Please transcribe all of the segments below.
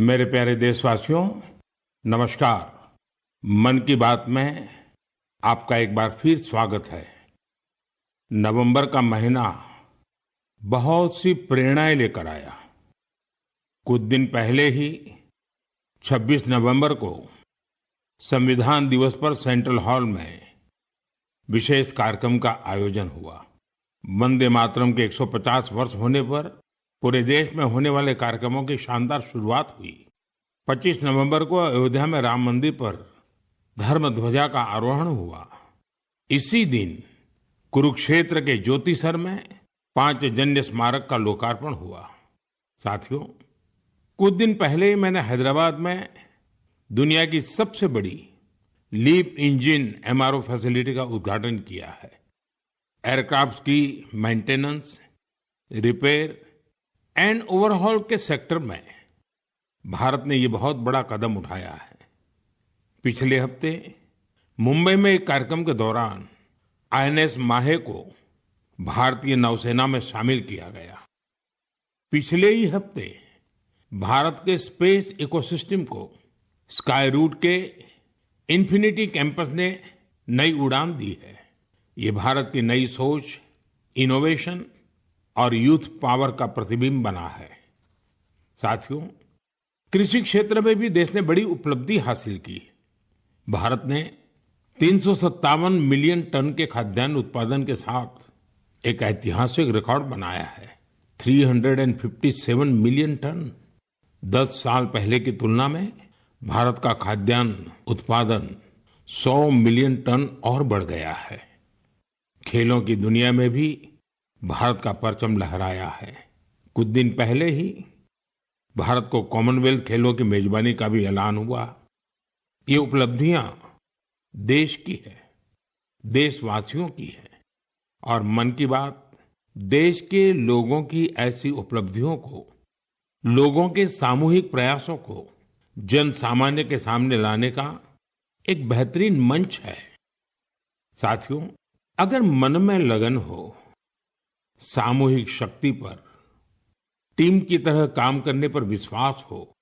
मेरे प्यारे देशवासियों, नमस्कार। मन की बात में आपका एक बार फिर स्वागत है। नवंबर का महीना बहुत सी प्रेरणाएं लेकर आया। कुछ दिन पहले ही 26 नवंबर को संविधान दिवस पर सेंट्रल हॉल में विशेष कार्यक्रम का आयोजन हुआ। वंदे मातरम के 150 वर्ष होने पर पूरे देश में होने वाले कार्यक्रमों की शानदार शुरुआत हुई। 25 नवंबर को अयोध्या में राम मंदिर पर धर्म ध्वजा का आरोहण हुआ। इसी दिन कुरुक्षेत्र के ज्योतिसर में पांचजन्य स्मारक का लोकार्पण हुआ। साथियों, कुछ दिन पहले ही मैंने हैदराबाद में दुनिया की सबसे बड़ी लीप इंजन एमआरओ फैसिलिटी का उद्घाटन किया है। एयरक्राफ्ट की मेंटेनेंस, रिपेयर एंड ओवरहॉल के सेक्टर में भारत ने ये बहुत बड़ा कदम उठाया है। पिछले हफ्ते मुंबई में एक कार्यक्रम के दौरान आईएनएस माहे को भारतीय नौसेना में शामिल किया गया। पिछले ही हफ्ते भारत के स्पेस इकोसिस्टम को स्काई रूट के इंफिनिटी कैंपस ने नई उड़ान दी है। ये भारत की नई सोच, इनोवेशन और यूथ पावर का प्रतिबिंब बना है। साथियों, कृषि क्षेत्र में भी देश ने बड़ी उपलब्धि हासिल की। भारत ने 357 मिलियन टन के खाद्यान्न उत्पादन के साथ एक ऐतिहासिक रिकॉर्ड बनाया है। 357 मिलियन टन। 10 साल पहले की तुलना में भारत का खाद्यान्न उत्पादन 100 मिलियन टन और बढ़ गया है। खेलों की दुनिया में भी भारत का परचम लहराया है। कुछ दिन पहले ही भारत को कॉमनवेल्थ खेलों की मेजबानी का भी ऐलान हुआ। ये उपलब्धियां देश की है, देशवासियों की है। और मन की बात देश के लोगों की ऐसी उपलब्धियों को, लोगों के सामूहिक प्रयासों को जन सामान्य के सामने लाने का एक बेहतरीन मंच है। साथियों, अगर मन में लगन हो, सामूहिक शक्ति पर, टीम की तरह काम करने पर विश्वास हो,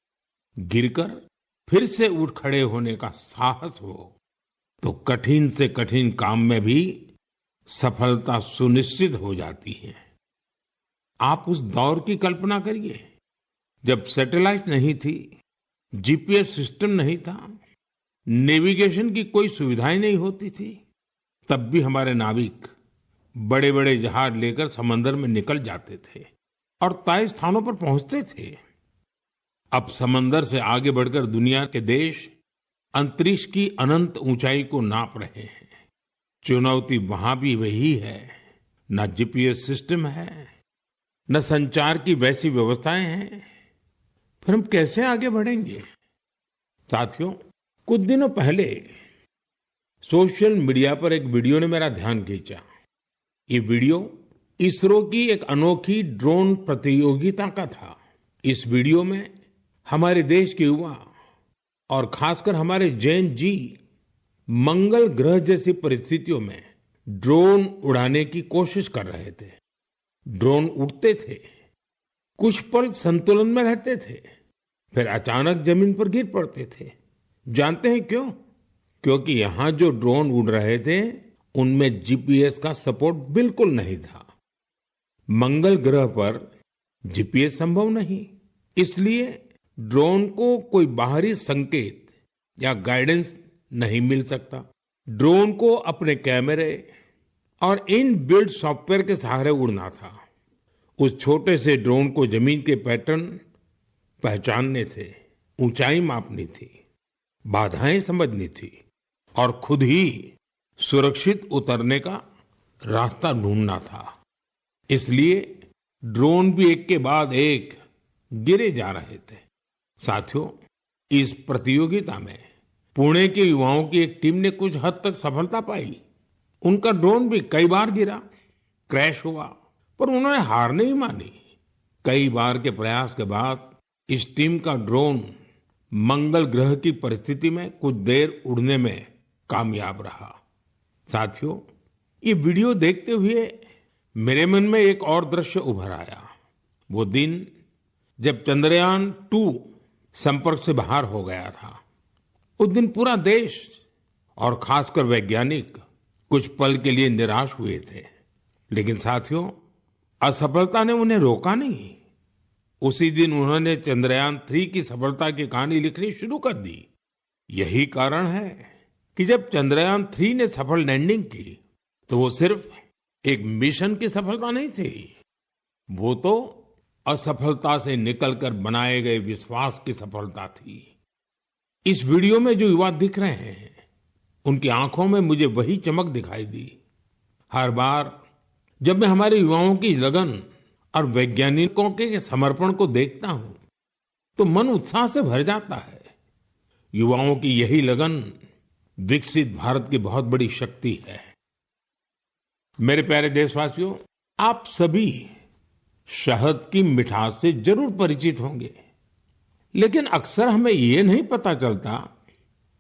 गिरकर फिर से उठ खड़े होने का साहस हो, तो कठिन से कठिन काम में भी सफलता सुनिश्चित हो जाती है। आप उस दौर की कल्पना करिए जब सैटेलाइट नहीं थी, जीपीएस सिस्टम नहीं था, नेविगेशन की कोई सुविधाएं नहीं होती थी। तब भी हमारे नाविक बड़े बड़े जहाज लेकर समंदर में निकल जाते थे और तय स्थानों पर पहुंचते थे। अब समंदर से आगे बढ़कर दुनिया के देश अंतरिक्ष की अनंत ऊंचाई को नाप रहे हैं। चुनौती वहां भी वही है। न जीपीएस सिस्टम है, न संचार की वैसी व्यवस्थाएं हैं। फिर हम कैसे आगे बढ़ेंगे? साथियों, कुछ दिनों पहले सोशल मीडिया पर एक वीडियो ने मेरा ध्यान खींचा। ये वीडियो इसरो की एक अनोखी ड्रोन प्रतियोगिता का था। इस वीडियो में हमारे देश के युवा और खासकर हमारे जैन जी मंगल ग्रह जैसी परिस्थितियों में ड्रोन उड़ाने की कोशिश कर रहे थे। ड्रोन उड़ते थे, कुछ पल संतुलन में रहते थे, फिर अचानक जमीन पर गिर पड़ते थे। जानते हैं क्यों? क्योंकि यहां जो ड्रोन उड़ रहे थे उनमें जीपीएस का सपोर्ट बिल्कुल नहीं था। मंगल ग्रह पर जीपीएस संभव नहीं, इसलिए ड्रोन को कोई बाहरी संकेत या गाइडेंस नहीं मिल सकता। ड्रोन को अपने कैमरे और इन बिल्ड सॉफ्टवेयर के सहारे उड़ना था। उस छोटे से ड्रोन को जमीन के पैटर्न पहचानने थे, ऊंचाई मापनी थी, बाधाएं समझनी थी और खुद ही सुरक्षित उतरने का रास्ता ढूंढना था। इसलिए ड्रोन भी एक के बाद एक गिरे जा रहे थे। साथियों, इस प्रतियोगिता में पुणे के युवाओं की एक टीम ने कुछ हद तक सफलता पाई। उनका ड्रोन भी कई बार गिरा, क्रैश हुआ, पर उन्होंने हार नहीं मानी। कई बार के प्रयास के बाद इस टीम का ड्रोन मंगल ग्रह की परिस्थिति में कुछ देर उड़ने में कामयाब रहा। साथियों, ये वीडियो देखते हुए मेरे मन में एक और दृश्य उभर आया। वो दिन जब चंद्रयान 2 संपर्क से बाहर हो गया था। उस दिन पूरा देश और खासकर वैज्ञानिक कुछ पल के लिए निराश हुए थे, लेकिन साथियों, असफलता ने उन्हें रोका नहीं। उसी दिन उन्होंने चंद्रयान-3 की सफलता की कहानी लिखनी शुरू कर दी। यही कारण है कि जब चंद्रयान-3 ने सफल लैंडिंग की, तो वो सिर्फ एक मिशन की सफलता नहीं थी, वो तो असफलता से निकलकर बनाए गए विश्वास की सफलता थी। इस वीडियो में जो युवा दिख रहे हैं, उनकी आंखों में मुझे वही चमक दिखाई दी। हर बार जब मैं हमारे युवाओं की लगन और वैज्ञानिकों के समर्पण को देखता हूं, तो मन उत्साह से भर जाता है। युवाओं की यही लगन विकसित भारत की बहुत बड़ी शक्ति है। मेरे प्यारे देशवासियों, आप सभी शहद की मिठास से जरूर परिचित होंगे, लेकिन अक्सर हमें ये नहीं पता चलता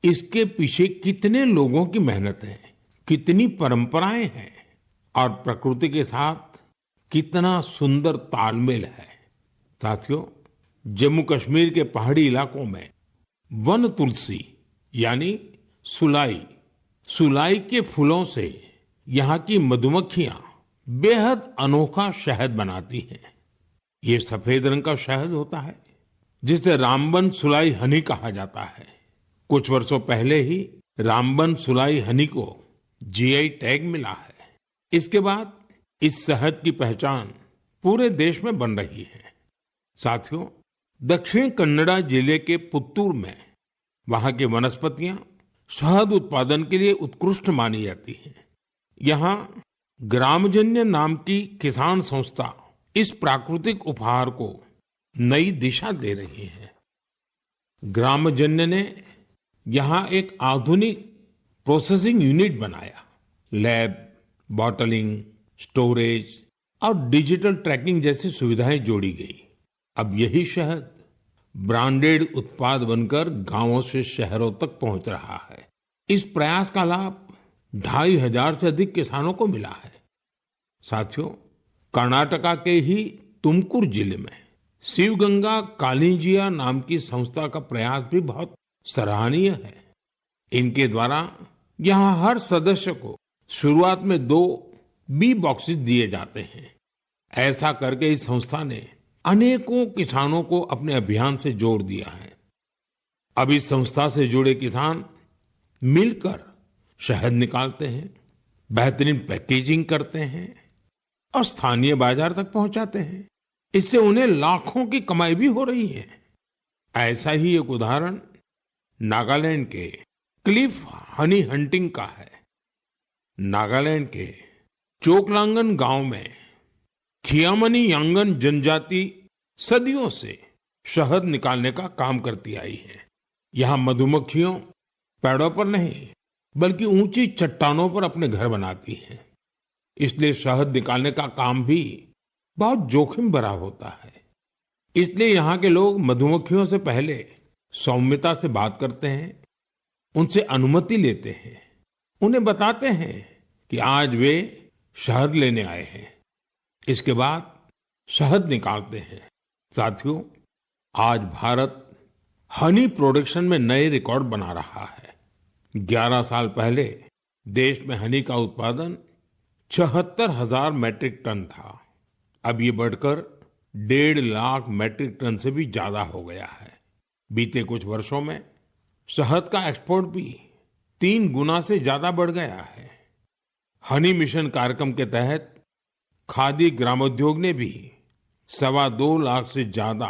इसके पीछे कितने लोगों की मेहनत है, कितनी परंपराएं हैं और प्रकृति के साथ कितना सुंदर तालमेल है। साथियों, जम्मू कश्मीर के पहाड़ी इलाकों में वन तुलसी यानी सुलाई के फूलों से यहाँ की मधुमक्खियां बेहद अनोखा शहद बनाती हैं। ये सफेद रंग का शहद होता है, जिसे रामबन सुलाई हनी कहा जाता है। कुछ वर्षों पहले ही रामबन सुलाई हनी को जीआई टैग मिला है। इसके बाद इस शहद की पहचान पूरे देश में बन रही है। साथियों, दक्षिण कन्नड़ा जिले के पुत्तूर में वहां की वनस्पतियां शहद उत्पादन के लिए उत्कृष्ट मानी जाती हैं। यहाँ ग्रामजन्य नाम की किसान संस्था इस प्राकृतिक उपहार को नई दिशा दे रही है। ग्रामजन्य ने यहाँ एक आधुनिक प्रोसेसिंग यूनिट बनाया। लैब, बॉटलिंग, स्टोरेज और डिजिटल ट्रैकिंग जैसी सुविधाएं जोड़ी गई। अब यही शहद ब्रांडेड उत्पाद बनकर गांवों से शहरों तक पहुंच रहा है। इस प्रयास का लाभ 2,500 से अधिक किसानों को मिला है। साथियों, कर्नाटका के ही तुमकुर जिले में शिवगंगा कालिंजिया नाम की संस्था का प्रयास भी बहुत सराहनीय है। इनके द्वारा यहाँ हर सदस्य को शुरुआत में 2 बी बॉक्सेस दिए जाते हैं। ऐसा करके इस संस्था ने अनेकों किसानों को अपने अभियान से जोड़ दिया है। अब इस संस्था से जुड़े किसान मिलकर शहद निकालते हैं, बेहतरीन पैकेजिंग करते हैं और स्थानीय बाजार तक पहुंचाते हैं। इससे उन्हें लाखों की कमाई भी हो रही है। ऐसा ही एक उदाहरण नागालैंड के क्लिफ हनी हंटिंग का है। नागालैंड के चोकलांगन गांव में खियामनी यांगन जनजाति सदियों से शहद निकालने का काम करती आई है। यहाँ मधुमक्खियों पेड़ों पर नहीं, बल्कि ऊंची चट्टानों पर अपने घर बनाती हैं। इसलिए शहद निकालने का काम भी बहुत जोखिम भरा होता है। इसलिए यहाँ के लोग मधुमक्खियों से पहले सौम्यता से बात करते हैं, उनसे अनुमति लेते हैं, उन्हें बताते हैं कि आज वे शहद लेने आए हैं। इसके बाद शहद निकालते हैं। साथियों, आज भारत हनी प्रोडक्शन में नए रिकॉर्ड बना रहा है। 11 साल पहले देश में हनी का उत्पादन 76,000 मैट्रिक टन था। अब ये बढ़कर 1.5 लाख मैट्रिक टन से भी ज्यादा हो गया है। बीते कुछ वर्षों में शहद का एक्सपोर्ट भी 3 गुना से ज्यादा बढ़ गया है। हनी मिशन कार्यक्रम के तहत खादी ग्रामोद्योग ने भी 2.25 लाख से ज्यादा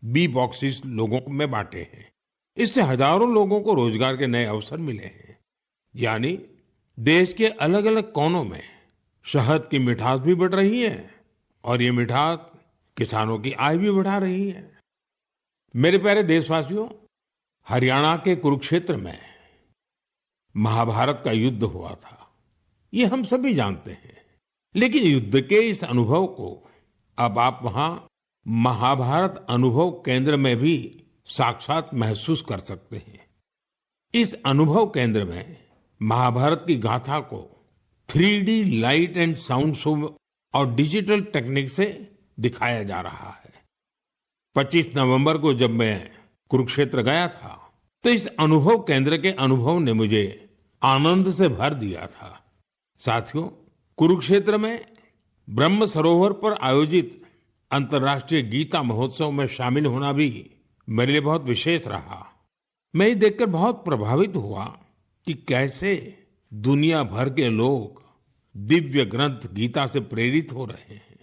बी बॉक्सेस लोगों में बांटे हैं। इससे हजारों लोगों को रोजगार के नए अवसर मिले हैं। यानी देश के अलग अलग कोनों में शहद की मिठास भी बढ़ रही है और ये मिठास किसानों की आय भी बढ़ा रही है। मेरे प्यारे देशवासियों, हरियाणा के कुरुक्षेत्र में महाभारत का युद्ध हुआ था, ये हम सभी जानते हैं। लेकिन युद्ध के इस अनुभव को अब आप वहां महाभारत अनुभव केंद्र में भी साक्षात महसूस कर सकते हैं। इस अनुभव केंद्र में महाभारत की गाथा को 3D light and sound show और डिजिटल टेक्निक से दिखाया जा रहा है। 25 नवंबर को जब मैं कुरुक्षेत्र गया था तो इस अनुभव केंद्र के अनुभव ने मुझे आनंद से भर दिया था। साथियों, कुरुक्षेत्र में ब्रह्म सरोवर पर आयोजित अंतर्राष्ट्रीय गीता महोत्सव में शामिल होना भी मेरे लिए बहुत विशेष रहा। मैं ये देखकर बहुत प्रभावित हुआ कि कैसे दुनिया भर के लोग दिव्य ग्रंथ गीता से प्रेरित हो रहे हैं।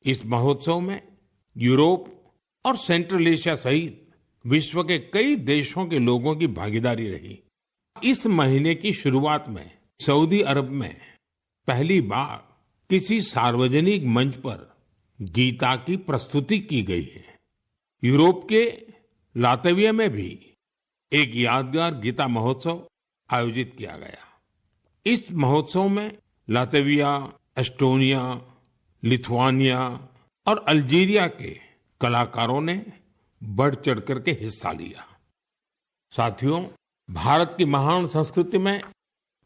इस महोत्सव में यूरोप और सेंट्रल एशिया सहित विश्व के कई देशों के लोगों की भागीदारी रही। इस महीने की शुरुआत में सऊदी अरब में पहली बार किसी सार्वजनिक मंच पर गीता की प्रस्तुति की गई है। यूरोप के लातविया में भी एक यादगार गीता महोत्सव आयोजित किया गया। इस महोत्सव में लातविया, एस्टोनिया, लिथुआनिया और अल्जीरिया के कलाकारों ने बढ़ चढ़ करके हिस्सा लिया। साथियों, भारत की महान संस्कृति में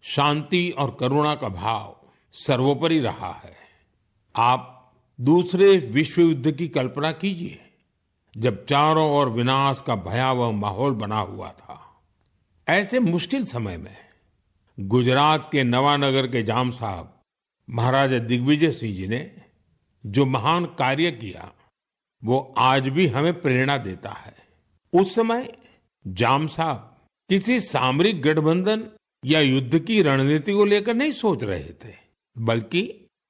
शांति और करुणा का भाव सर्वोपरि रहा है। आप दूसरे विश्व युद्ध की कल्पना कीजिए, जब चारों ओर विनाश का भयावह माहौल बना हुआ था। ऐसे मुश्किल समय में गुजरात के नवानगर के जाम साहब महाराजा दिग्विजय सिंह जी ने जो महान कार्य किया वो आज भी हमें प्रेरणा देता है। उस समय जाम साहब किसी सामरिक गठबंधन या युद्ध की रणनीति को लेकर नहीं सोच रहे थे, बल्कि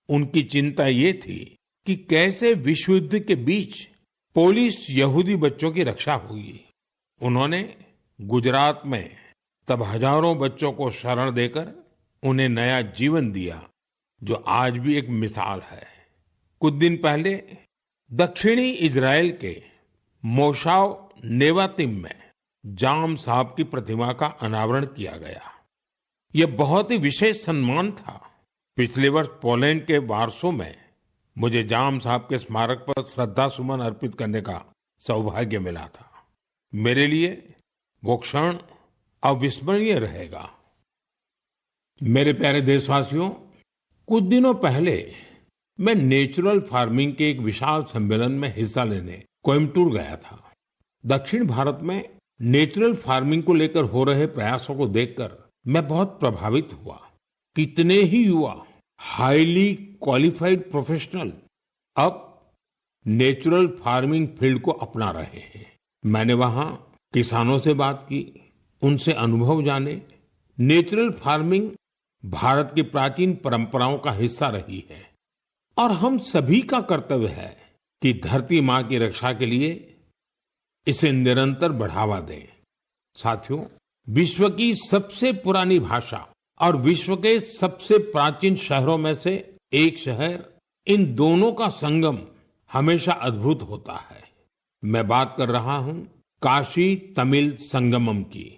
उनकी चिंता ये थी कि कैसे विश्व युद्ध के बीच पोलिश यहूदी बच्चों की रक्षा होगी। उन्होंने गुजरात में तब हजारों बच्चों को शरण देकर उन्हें नया जीवन दिया, जो आज भी एक मिसाल है। कुछ दिन पहले दक्षिणी इजराइल के मोशाव नेवातिम में जाम साहब की प्रतिमा का अनावरण किया गया। यह बहुत ही विशेष सम्मान था। पिछले वर्ष पोलैंड के वार्सो में मुझे जाम साहब के स्मारक पर श्रद्धा सुमन अर्पित करने का सौभाग्य मिला था। मेरे लिए वो क्षण अविस्मरणीय रहेगा। मेरे प्यारे देशवासियों, कुछ दिनों पहले मैं नेचुरल फार्मिंग के एक विशाल सम्मेलन में हिस्सा लेने कोयम्बटूर गया था। दक्षिण भारत में नेचुरल फार्मिंग को लेकर हो रहे प्रयासों को देखकर मैं बहुत प्रभावित हुआ। कितने ही युवा हाईली क्वालिफाइड प्रोफेशनल अब नेचुरल फार्मिंग फील्ड को अपना रहे हैं। मैंने वहां किसानों से बात की, उनसे अनुभव जाने। नेचुरल फार्मिंग भारत की प्राचीन परंपराओं का हिस्सा रही है और हम सभी का कर्तव्य है कि धरती मां की रक्षा के लिए इसे निरंतर बढ़ावा दें। साथियों, विश्व की सबसे पुरानी भाषा और विश्व के सबसे प्राचीन शहरों में से एक शहर, इन दोनों का संगम हमेशा अद्भुत होता है। मैं बात कर रहा हूं काशी तमिल संगमम की।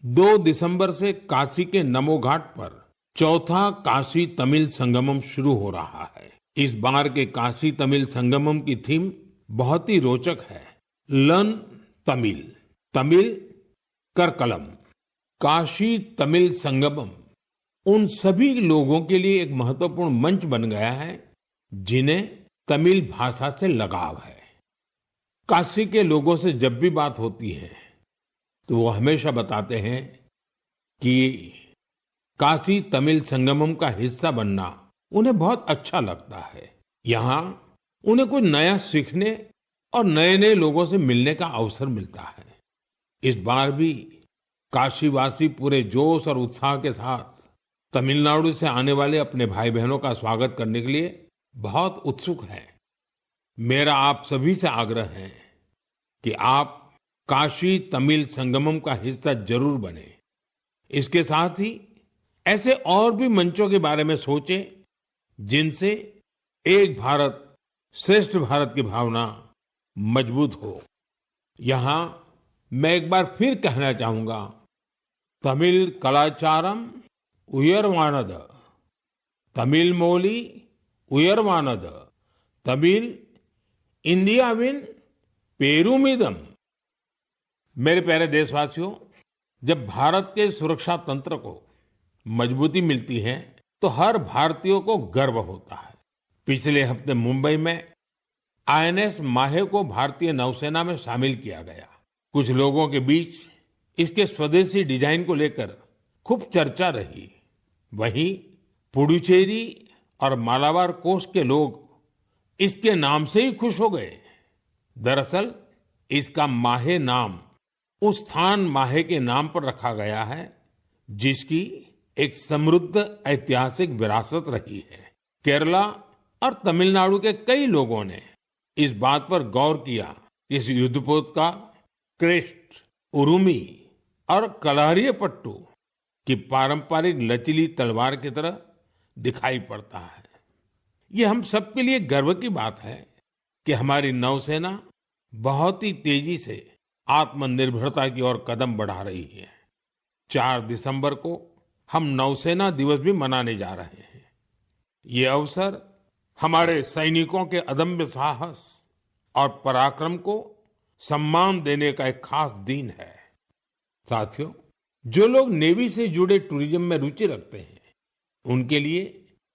2 दिसंबर से काशी के नमो घाट पर चौथा काशी तमिल संगमम शुरू हो रहा है। इस बार के काशी तमिल संगमम की थीम बहुत ही रोचक है। लर्न तमिल, तमिल कर कलम। काशी तमिल संगमम उन सभी लोगों के लिए एक महत्वपूर्ण मंच बन गया है जिन्हें तमिल भाषा से लगाव है। काशी के लोगों से जब भी बात होती है तो वो हमेशा बताते हैं कि काशी तमिल संगमम का हिस्सा बनना उन्हें बहुत अच्छा लगता है। यहाँ उन्हें कुछ नया सीखने और नए नए लोगों से मिलने का अवसर मिलता है। इस बार भी काशीवासी पूरे जोश और उत्साह के साथ तमिलनाडु से आने वाले अपने भाई बहनों का स्वागत करने के लिए बहुत उत्सुक हैं। मेरा आप सभी से आग्रह है कि आप काशी तमिल संगमम का हिस्सा जरूर बने। इसके साथ ही ऐसे और भी मंचों के बारे में सोचें जिनसे एक भारत श्रेष्ठ भारत की भावना मजबूत हो। यहां मैं एक बार फिर कहना चाहूंगा, तमिल कलाचारम उयर्वानद, तमिल मोली उयर्वानद, तमिल इंडियाविन पेरुमिदम। मेरे प्यारे देशवासियों, जब भारत के सुरक्षा तंत्र को मजबूती मिलती है तो हर भारतीय को गर्व होता है। पिछले हफ्ते मुंबई में आईएनएस माहे को भारतीय नौसेना में शामिल किया गया। कुछ लोगों के बीच इसके स्वदेशी डिजाइन को लेकर खूब चर्चा रही। वहीं पुडुचेरी और मालाबार कोस्ट के लोग इसके नाम से ही खुश हो गए। दरअसल इसका माहे नाम उस स्थान माहे के नाम पर रखा गया है जिसकी एक समृद्ध ऐतिहासिक विरासत रही है। केरला और तमिलनाडु के कई लोगों ने इस बात पर गौर किया कि इस युद्धपोत का क्रेस्ट, उरुमी और कलारियापट्टू की पारंपरिक लचीली तलवार की तरह दिखाई पड़ता है। ये हम सबके लिए गर्व की बात है कि हमारी नौसेना बहुत ही तेजी से आत्मनिर्भरता की ओर कदम बढ़ा रही है। 4 दिसंबर को हम नौसेना दिवस भी मनाने जा रहे हैं। ये अवसर हमारे सैनिकों के अदम्य साहस और पराक्रम को सम्मान देने का एक खास दिन है। साथियों, जो लोग नेवी से जुड़े टूरिज्म में रुचि रखते हैं, उनके लिए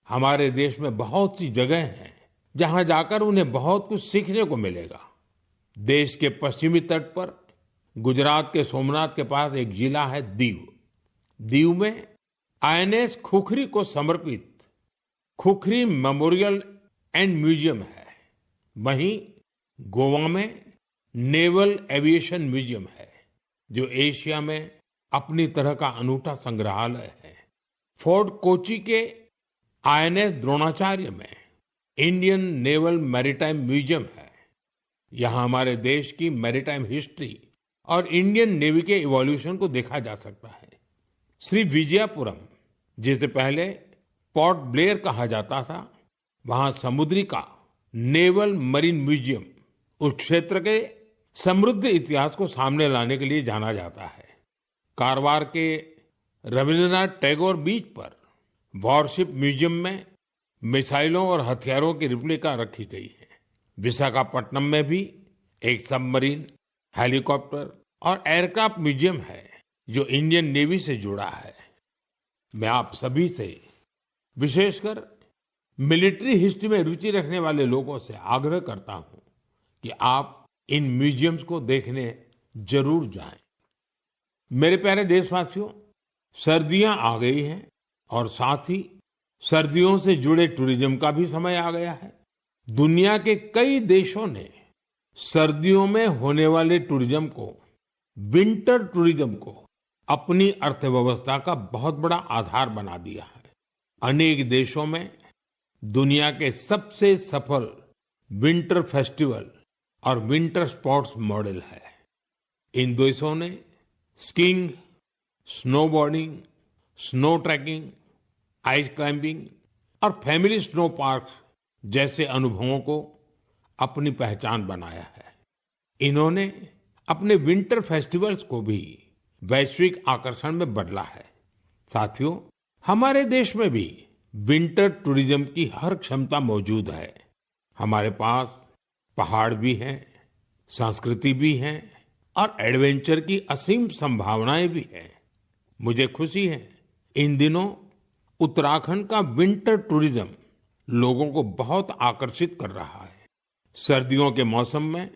हमारे देश में बहुत सी जगह हैं जहां जाकर उन्हें बहुत कुछ सीखने को मिलेगा। देश के पश्चिमी तट पर गुजरात के सोमनाथ के पास एक जिला है दीव। दीव में आईएनएस खुखरी को समर्पित खुखरी मेमोरियल एंड म्यूजियम है। वहीं गोवा में नेवल एविएशन म्यूजियम है जो एशिया में अपनी तरह का अनूठा संग्रहालय है। फोर्ट कोची के आईएनएस द्रोणाचार्य में इंडियन नेवल मैरीटाइम म्यूजियम है। यहाँ हमारे देश की मैरीटाइम हिस्ट्री और इंडियन नेवी के इवोल्यूशन को देखा जा सकता है। श्री विजयपुरम, जिसे पहले पोर्ट ब्लेयर कहा जाता था, वहां समुद्री का नेवल मरीन म्यूजियम उस क्षेत्र के समृद्ध इतिहास को सामने लाने के लिए जाना जाता है। कारवार के रविंद्रनाथ टैगोर बीच पर वॉरशिप म्यूजियम में मिसाइलों और हथियारों की रिप्लिका रखी गई है। विशाखापट्टनम में भी एक सबमरीन, हेलीकॉप्टर और एयरक्राफ्ट म्यूजियम है जो इंडियन नेवी से जुड़ा है। मैं आप सभी से, विशेषकर मिलिट्री हिस्ट्री में रुचि रखने वाले लोगों से आग्रह करता हूं कि आप इन म्यूजियम्स को देखने जरूर जाएं। मेरे प्यारे देशवासियों, सर्दियां आ गई हैं और साथ ही सर्दियों से जुड़े टूरिज्म का भी समय आ गया है। दुनिया के कई देशों ने सर्दियों में होने वाले टूरिज्म को, विंटर टूरिज्म को अपनी अर्थव्यवस्था का बहुत बड़ा आधार बना दिया है। अनेक देशों में दुनिया के सबसे सफल विंटर फेस्टिवल और विंटर स्पोर्ट्स मॉडल है। इन देशों ने skiing, snowboarding, snow trekking, ice climbing और फैमिली स्नो पार्क्स जैसे अनुभवों को अपनी पहचान बनाया है। इन्होंने अपने विंटर फेस्टिवल्स को भी वैश्विक आकर्षण में बदला है। साथियों, हमारे देश में भी विंटर टूरिज्म की हर क्षमता मौजूद है। हमारे पास पहाड़ भी हैं, संस्कृति भी है और एडवेंचर की असीम संभावनाएं भी हैं। मुझे खुशी है इन दिनों उत्तराखंड का विंटर टूरिज्म लोगों को बहुत आकर्षित कर रहा है। सर्दियों के मौसम में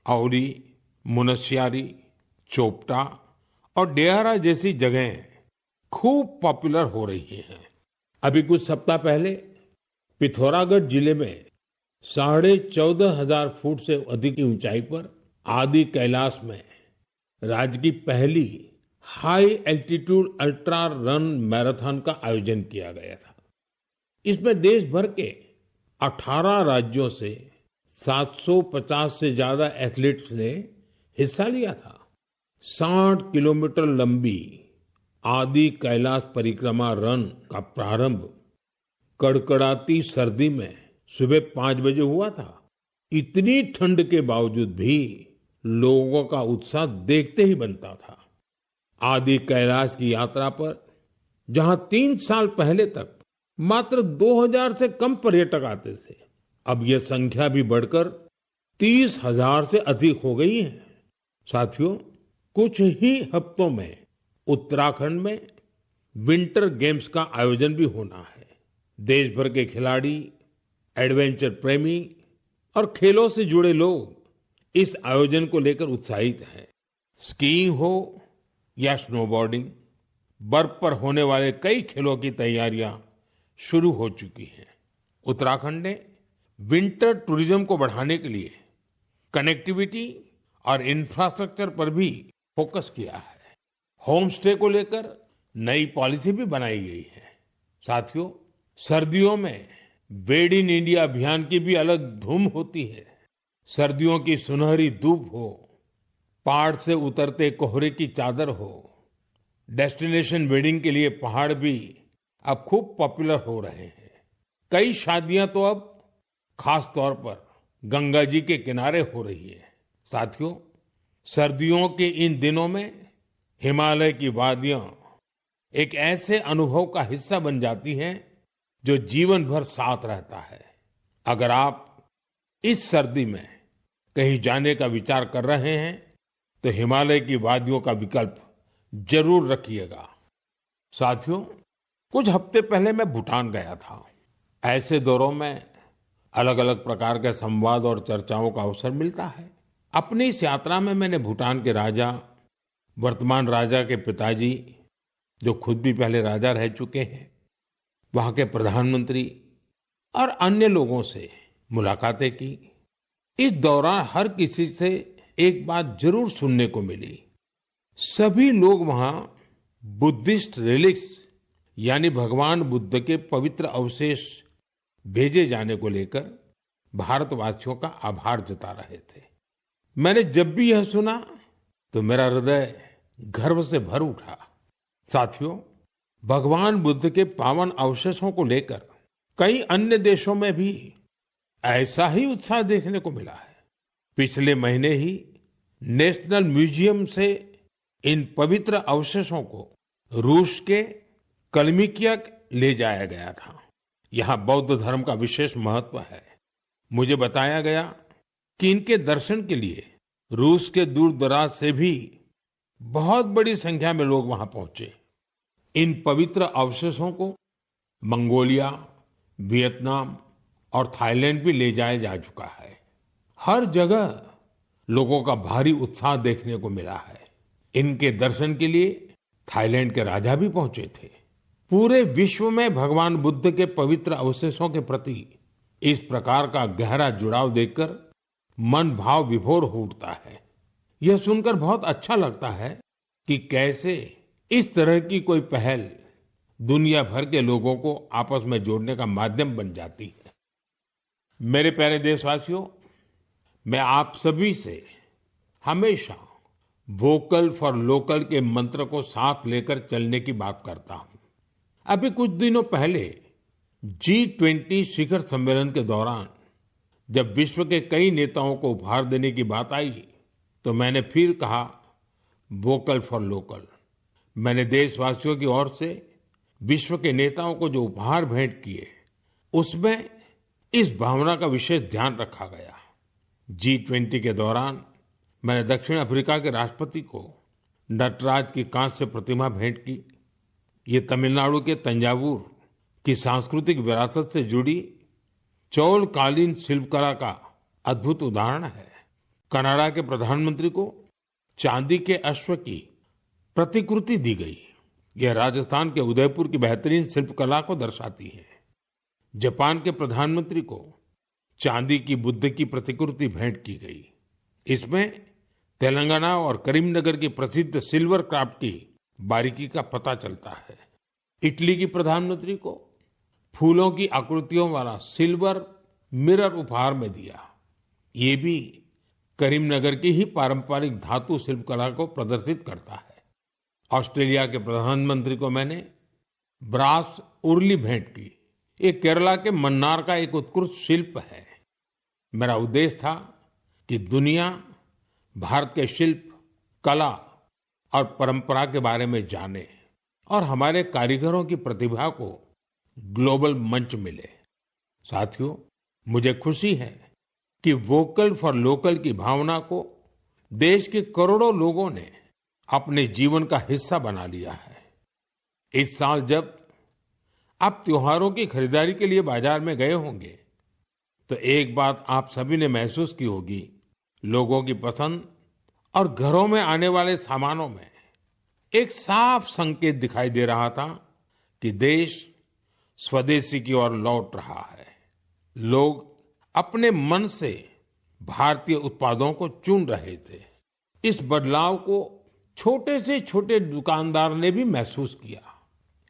औली, मुनस्यारी, चोपटा और डेहरा जैसी जगहें खूब पॉपुलर हो रही हैं। अभी कुछ सप्ताह पहले पिथौरागढ़ जिले में 14,500 फुट से अधिक की ऊंचाई पर आदि कैलाश में राज्य की पहली high altitude ultra run marathon का आयोजन किया गया था। इसमें देश भर के 18 राज्यों से 750 से ज्यादा एथलीट्स ने हिस्सा लिया था। 60 किलोमीटर लंबी आदि कैलाश परिक्रमा रन का प्रारंभ कड़कड़ाती सर्दी में सुबह 5 बजे हुआ था। इतनी ठंड के बावजूद भी लोगों का उत्साह देखते ही बनता था। आदि कैलाश की यात्रा पर जहां 3 साल पहले तक मात्र 2000 से कम पर्यटक आते थे, अब यह संख्या भी बढ़कर 30,000 से अधिक हो गई है। साथियों, कुछ ही हफ्तों में उत्तराखंड में विंटर गेम्स का आयोजन भी होना है। देश भर के खिलाड़ी, एडवेंचर प्रेमी और खेलों से जुड़े लोग इस आयोजन को लेकर उत्साहित हैं। स्कीइंग हो या स्नोबोर्डिंग, बर्फ पर होने वाले कई खेलों की तैयारियां शुरू हो चुकी हैं। उत्तराखंड ने विंटर टूरिज्म को बढ़ाने के लिए कनेक्टिविटी और इंफ्रास्ट्रक्चर पर भी फोकस किया है। होम स्टे को लेकर नई पॉलिसी भी बनाई गई है। साथियों, सर्दियों में वेड इन इंडिया अभियान की भी अलग धूम होती है। सर्दियों की सुनहरी धूप हो, पहाड़ से उतरते कोहरे की चादर हो, डेस्टिनेशन वेडिंग के लिए पहाड़ भी अब खूब पॉपुलर हो रहे हैं। कई शादियां तो अब खास तौर पर गंगा जी के किनारे हो रही है। साथियों, सर्दियों के इन दिनों में हिमालय की वादियां एक ऐसे अनुभव का हिस्सा बन जाती हैं जो जीवन भर साथ रहता है। अगर आप इस सर्दी में कहीं जाने का विचार कर रहे हैं तो हिमालय की वादियों का विकल्प जरूर रखिएगा। साथियों, कुछ हफ्ते पहले मैं भूटान गया था। ऐसे दौरों में अलग अलग प्रकार के संवाद और चर्चाओं का अवसर मिलता है। अपनी इस यात्रा में मैंने भूटान के राजा, वर्तमान राजा के पिताजी, जो खुद भी पहले राजा रह चुके हैं, वहां के प्रधानमंत्री और अन्य लोगों से मुलाकातें की। इस दौरान हर किसी से एक बात जरूर सुनने को मिली। सभी लोग वहां बुद्धिस्ट रिलिक्स यानी भगवान बुद्ध के पवित्र अवशेष भेजे जाने को लेकर भारतवासियों का आभार जता रहे थे। मैंने जब भी यह सुना तो मेरा हृदय गर्व से भर उठा। साथियों, भगवान बुद्ध के पावन अवशेषों को लेकर कई अन्य देशों में भी ऐसा ही उत्साह देखने को मिला है। पिछले महीने ही नेशनल म्यूजियम से इन पवित्र अवशेषों को रूस के कलमिकिया ले जाया गया था। यहाँ बौद्ध धर्म का विशेष महत्व है। मुझे बताया गया कि इनके दर्शन के लिए रूस के दूर दराज से भी बहुत बड़ी संख्या में लोग वहां पहुंचे। इन पवित्र अवशेषों को मंगोलिया, वियतनाम और थाईलैंड भी ले जाया जा चुका है। हर जगह लोगों का भारी उत्साह देखने को मिला है। इनके दर्शन के लिए थाईलैंड के राजा भी पहुंचे थे। पूरे विश्व में भगवान बुद्ध के पवित्र अवशेषों के प्रति इस प्रकार का गहरा जुड़ाव देखकर मन भाव विभोर हो उठता है। यह सुनकर बहुत अच्छा लगता है कि कैसे इस तरह की कोई पहल दुनिया भर के लोगों को आपस में जोड़ने का माध्यम बन जाती है। मेरे प्यारे देशवासियों, मैं आप सभी से हमेशा वोकल फॉर लोकल के मंत्र को साथ लेकर चलने की बात करता हूं। अभी कुछ दिनों पहले G20 शिखर सम्मेलन के दौरान जब विश्व के कई नेताओं को उपहार देने की बात आई तो मैंने फिर कहा वोकल फॉर लोकल। मैंने देशवासियों की ओर से विश्व के नेताओं को जो उपहार भेंट किए उसमें इस भावना का विशेष ध्यान रखा गया। G20 के दौरान मैंने दक्षिण अफ्रीका के राष्ट्रपति को नटराज की कांस्य प्रतिमा भेंट की। ये तमिलनाडु के तंजावुर की सांस्कृतिक विरासत से जुड़ी चौलकालीन शिल्पकला का अद्भुत उदाहरण है। कनाडा के प्रधानमंत्री को चांदी के अश्व की प्रतिकृति दी गई। यह राजस्थान के उदयपुर की बेहतरीन शिल्पकला को दर्शाती है। जापान के प्रधानमंत्री को चांदी की बुद्ध की प्रतिकृति भेंट की गई। इसमें तेलंगाना और करीमनगर की प्रसिद्ध सिल्वर क्राफ्ट की बारीकी का पता चलता है। इटली की प्रधानमंत्री को फूलों की आकृतियों वाला सिल्वर मिरर उपहार में दिया। ये भी करीमनगर की ही पारंपरिक धातु शिल्पकला को प्रदर्शित करता है। ऑस्ट्रेलिया के प्रधानमंत्री को मैंने ब्रास उर्ली भेंट की। ये केरला के मन्नार का एक उत्कृष्ट शिल्प है। मेरा उद्देश्य था कि दुनिया भारत के शिल्प, कला और परंपरा के बारे में जाने और हमारे कारीगरों की प्रतिभा को ग्लोबल मंच मिले। साथियों, मुझे खुशी है कि वोकल फॉर लोकल की भावना को देश के करोड़ों लोगों ने अपने जीवन का हिस्सा बना लिया है। इस साल जब आप त्योहारों की खरीदारी के लिए बाजार में गए होंगे तो एक बात आप सभी ने महसूस की होगी, लोगों की पसंद और घरों में आने वाले सामानों में एक साफ संकेत दिखाई दे रहा था कि देश स्वदेशी की ओर लौट रहा है। लोग अपने मन से भारतीय उत्पादों को चुन रहे थे। इस बदलाव को छोटे से छोटे दुकानदार ने भी महसूस किया।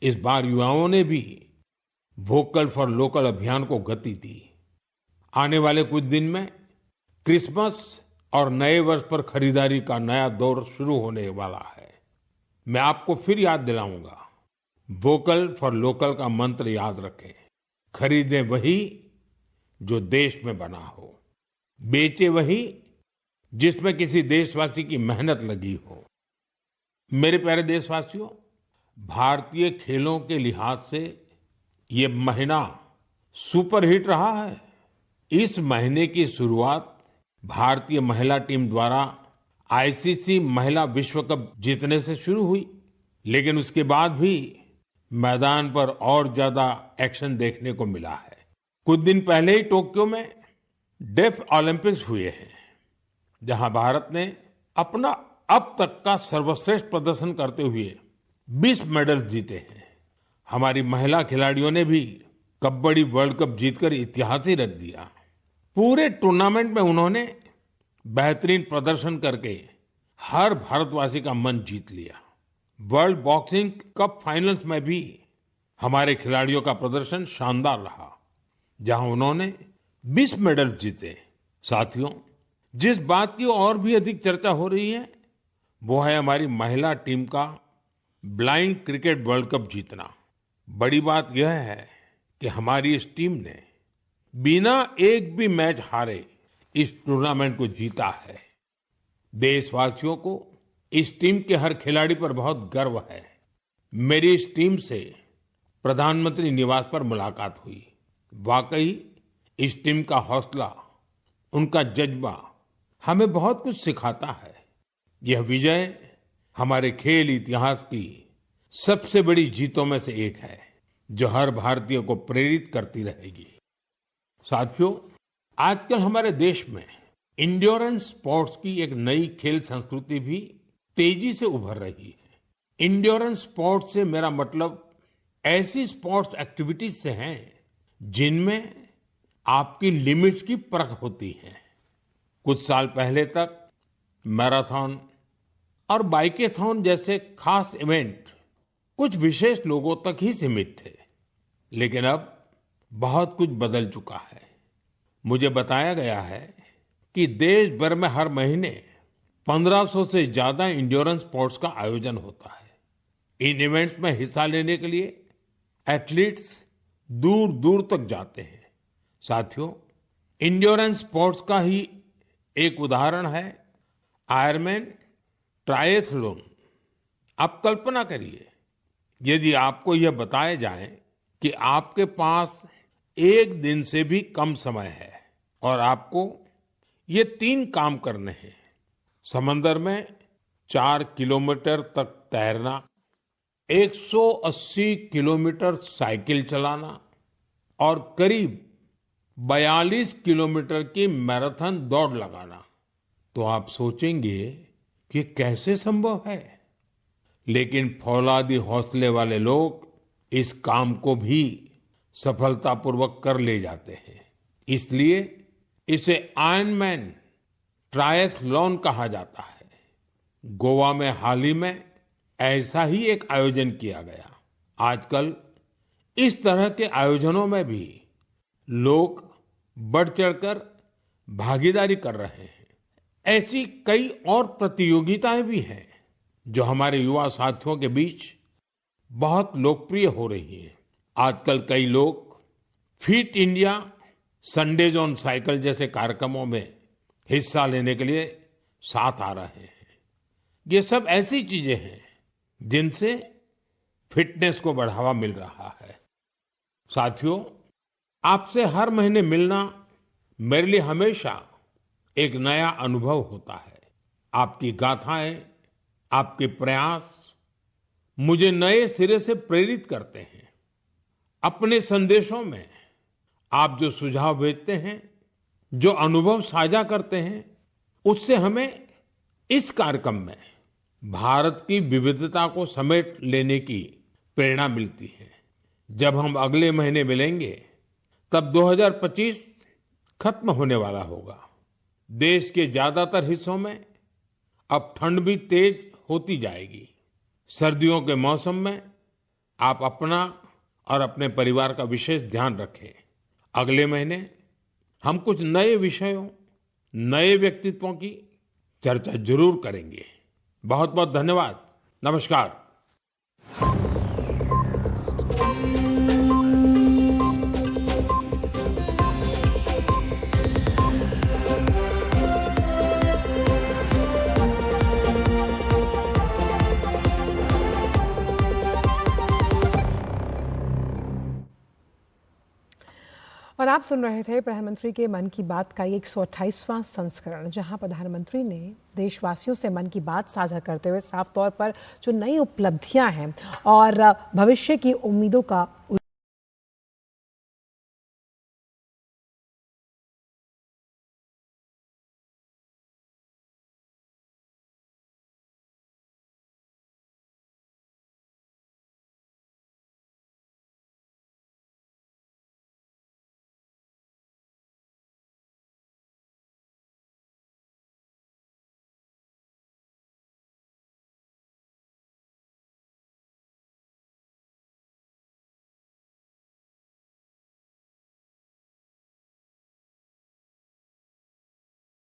इस बार युवाओं ने भी वोकल फॉर लोकल अभियान को गति दी। आने वाले कुछ दिन में क्रिसमस और नए वर्ष पर खरीदारी का नया दौर शुरू होने वाला है। मैं आपको फिर याद दिलाऊंगा, वोकल फॉर लोकल का मंत्र याद रखें। खरीदें वही जो देश में बना हो, बेचे वही जिसमें किसी देशवासी की मेहनत लगी हो। मेरे प्यारे देशवासियों, भारतीय खेलों के लिहाज से ये महीना सुपरहिट रहा है। इस महीने की शुरुआत भारतीय महिला टीम द्वारा आईसीसी महिला विश्व कप जीतने से शुरू हुई, लेकिन उसके बाद भी मैदान पर और ज्यादा एक्शन देखने को मिला है। कुछ दिन पहले ही टोक्यो में डेफ ओलंपिक्स हुए हैं, जहां भारत ने अपना अब तक का सर्वश्रेष्ठ प्रदर्शन करते हुए 20 मेडल जीते हैं। हमारी महिला खिलाड़ियों ने भी कबड्डी वर्ल्ड कप जीतकर इतिहास ही रच दिया। पूरे टूर्नामेंट में उन्होंने बेहतरीन प्रदर्शन करके हर भारतवासी का मन जीत लिया। वर्ल्ड बॉक्सिंग कप फाइनल्स में भी हमारे खिलाड़ियों का प्रदर्शन शानदार रहा, जहां उन्होंने 20 मेडल जीते। साथियों, जिस बात की और भी अधिक चर्चा हो रही है वो है हमारी महिला टीम का ब्लाइंड क्रिकेट वर्ल्ड कप जीतना। बड़ी बात यह है कि हमारी इस टीम ने बिना एक भी मैच हारे इस टूर्नामेंट को जीता है। देशवासियों को इस टीम के हर खिलाड़ी पर बहुत गर्व है। मेरी इस टीम से प्रधानमंत्री निवास पर मुलाकात हुई। वाकई इस टीम का हौसला, उनका जज्बा हमें बहुत कुछ सिखाता है। यह विजय हमारे खेल इतिहास की सबसे बड़ी जीतों में से एक है, जो हर भारतीय को प्रेरित करती रहेगी। साथियों, आजकल हमारे देश में इंड्योरेंस स्पोर्ट्स की एक नई खेल संस्कृति भी तेजी से उभर रही है। इंड्योरेंस स्पोर्ट्स से मेरा मतलब ऐसी स्पोर्ट्स एक्टिविटीज से है जिनमें आपकी लिमिट्स की परख होती है। कुछ साल पहले तक मैराथन और बाइकेथॉन जैसे खास इवेंट कुछ विशेष लोगों तक ही सीमित थे, लेकिन अब बहुत कुछ बदल चुका है। मुझे बताया गया है कि देश भर में हर महीने 1500 से ज्यादा इंड्योरेंस स्पोर्ट्स का आयोजन होता है। इन इवेंट्स में हिस्सा लेने के लिए एथलीट्स दूर दूर तक जाते हैं। साथियों, इंड्योरेंस स्पोर्ट्स का ही एक उदाहरण है आयरमैन ट्रायथलॉन। आप कल्पना करिए, यदि आपको यह बताया जाए कि आपके पास एक दिन से भी कम समय है और आपको ये 3 काम करने हैं: समंदर में 4 किलोमीटर तक तैरना, 180 किलोमीटर साइकिल चलाना और करीब 42 किलोमीटर की मैराथन दौड़ लगाना, तो आप सोचेंगे कि कैसे संभव है। लेकिन फौलादी हौसले वाले लोग इस काम को भी सफलतापूर्वक कर ले जाते हैं। इसलिए इसे आयरनमैन ट्रायथलॉन कहा जाता है। गोवा में हाल ही में ऐसा ही एक आयोजन किया गया। आजकल इस तरह के आयोजनों में भी लोग बढ़ चढ़कर भागीदारी कर रहे हैं। ऐसी कई और प्रतियोगिताएं भी हैं जो हमारे युवा साथियों के बीच बहुत लोकप्रिय हो रही हैं। आजकल कई लोग fit India, Sundays on cycle जैसे कार्यक्रमों में हिस्सा लेने के लिए साथ आ रहे हैं। ये सब ऐसी चीजें हैं जिनसे फिटनेस को बढ़ावा मिल रहा है। साथियों, आपसे हर महीने मिलना मेरे लिए हमेशा एक नया अनुभव होता है। आपकी गाथाएं, आपके प्रयास मुझे नए सिरे से प्रेरित करते हैं। अपने संदेशों में आप जो सुझाव भेजते हैं, जो अनुभव साझा करते हैं, उससे हमें इस कार्यक्रम में भारत की विविधता को समेट लेने की प्रेरणा मिलती है। जब हम अगले महीने मिलेंगे तब 2025 खत्म होने वाला होगा। देश के ज्यादातर हिस्सों में अब ठंड भी तेज होती जाएगी। सर्दियों के मौसम में आप अपना और अपने परिवार का विशेष ध्यान रखें। अगले महीने हम कुछ नए विषयों, नए व्यक्तित्वों की चर्चा जरूर करेंगे। बहुत बहुत धन्यवाद। नमस्कार। और आप सुन रहे थे प्रधानमंत्री के मन की बात का 128वां संस्करण, जहां प्रधानमंत्री ने देशवासियों से मन की बात साझा करते हुए साफ तौर पर जो नई उपलब्धियां हैं और भविष्य की उम्मीदों का